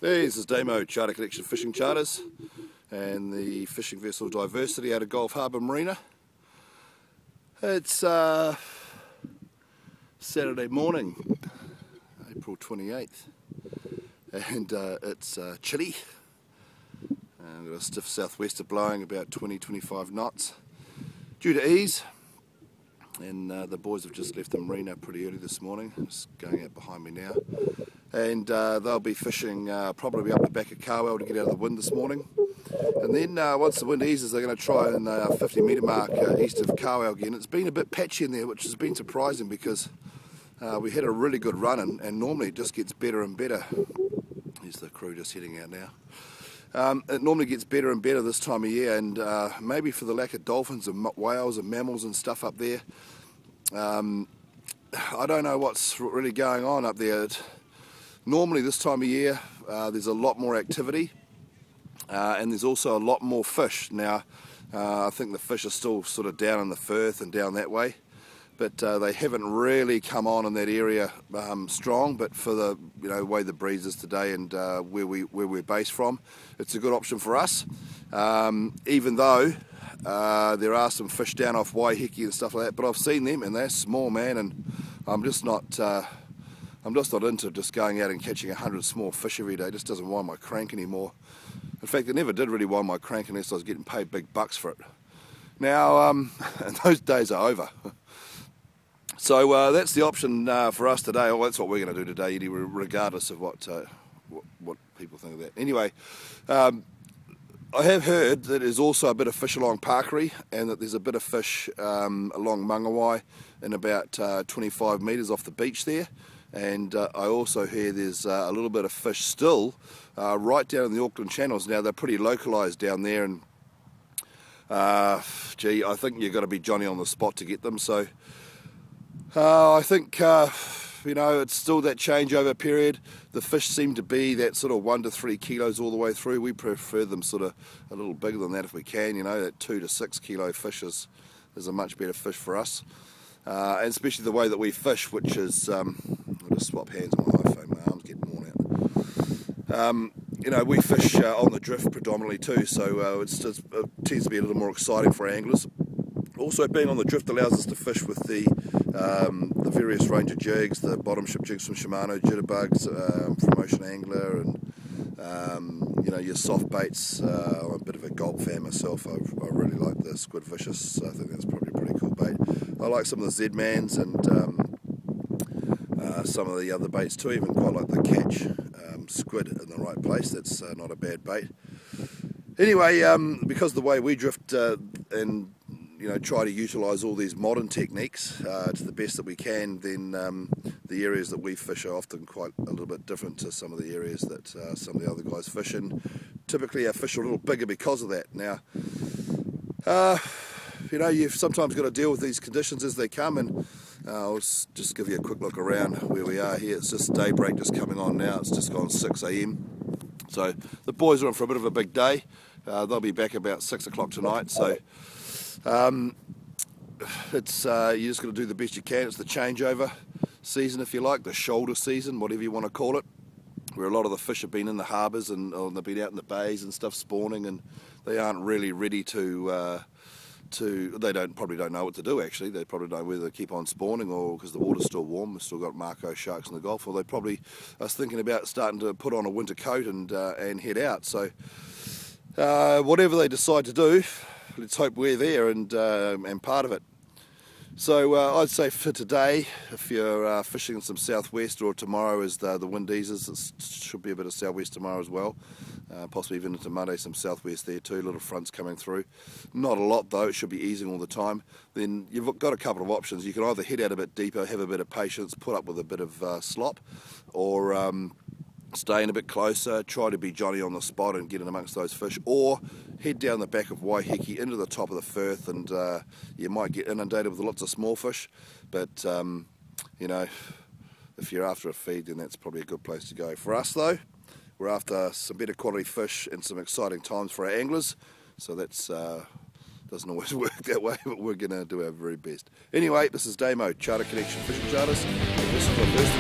Hey, this is Damo, Charter Connection Fishing Charters, and the fishing vessel Diversity out of Gulf Harbour Marina. It's Saturday morning, April 28th, and it's chilly. We've got a stiff southwester blowing about 20-25 knots due to ease, and the boys have just left the marina pretty early this morning. Just going out behind me now, and they'll be fishing probably up the back of Carwell to get out of the wind this morning. And then once the wind eases, they're going to try and 50 metre mark east of Carwell again. It's been a bit patchy in there, which has been surprising because we had a really good run, and normally it just gets better and better. Here's the crew just heading out now. It normally gets better and better this time of year, and maybe for the lack of dolphins and whales and mammals and stuff up there. I don't know what's really going on up there. Normally this time of year there's a lot more activity, and there's also a lot more fish. Now I think the fish are still sort of down in the Firth and down that way, but they haven't really come on in that area strong. But for the way the breeze is today and where we're based from, it's a good option for us. Even though there are some fish down off Waiheke and stuff like that, but I've seen them and they're small, man, and I'm just not into just going out and catching 100 small fish every day. It just doesn't wind my crank anymore. In fact, it never did really wind my crank unless I was getting paid big bucks for it. Now, and those days are over. So that's the option for us today. Well, that's what we're going to do today, regardless of what people think of that. Anyway, I have heard that there's also a bit of fish along Parkery, and that there's a bit of fish along Mangawai in about 25 metres off the beach there. And I also hear there's a little bit of fish still right down in the Auckland channels. Now, they're pretty localised down there, and gee, I think you've got to be Johnny on the spot to get them. So I think it's still that changeover period. The fish seem to be that sort of 1 to 3 kilos all the way through. We prefer them sort of a little bigger than that if we can. That 2 to 6 kilo fish is a much better fish for us, and especially the way that we fish, which is I'll just swap hands on my iPhone. My arm's getting worn out. We fish on the drift predominantly too, so it tends to be a little more exciting for anglers. Also, being on the drift allows us to fish with the various range of jigs, the bottom ship jigs from Shimano, jitterbugs from Ocean Angler, and your soft baits. I'm a bit of a gulp fan myself. I really like the Squid Vicious. I think that's probably a pretty cool bait. I like some of the Z-Mans and some of the other baits too. Even quite like the Catch squid in the right place. That's not a bad bait. Anyway, because of the way we drift and try to utilise all these modern techniques to the best that we can, then the areas that we fish are often quite a little bit different to some of the areas that some of the other guys fish in. Typically our fish are a little bigger because of that. Now, you've sometimes got to deal with these conditions as they come, and I'll just give you a quick look around where we are here. It's just daybreak just coming on now. It's just gone 6 AM. So the boys are in for a bit of a big day. They'll be back about 6 o'clock tonight. So it's you just got to do the best you can. It's the changeover season, if you like, the shoulder season, whatever you want to call it, where a lot of the fish have been in the harbours and they've been out in the bays and stuff spawning, and they aren't really ready to they probably don't know what to do. Actually, they probably don't know whether to keep on spawning or because the water's still warm. We've still got Mako sharks in the Gulf, or they probably are thinking about starting to put on a winter coat and head out. So whatever they decide to do, let's hope we're there and part of it. So I'd say for today, if you're fishing some southwest, or tomorrow as the wind eases, it should be a bit of southwest tomorrow as well. Possibly even into Monday, some southwest there too, little fronts coming through. Not a lot though, it should be easing all the time. Then you've got a couple of options. You can either head out a bit deeper, have a bit of patience, put up with a bit of slop, or stay in a bit closer, try to be Johnny on the spot and get in amongst those fish, or head down the back of Waiheke into the top of the Firth, and you might get inundated with lots of small fish, but if you're after a feed, then that's probably a good place to go. For us though, we're after some better quality fish and some exciting times for our anglers, so that's doesn't always work that way, but we're going to do our very best. Anyway, this is Damo, Charter Connection Fishing Charters. This is the first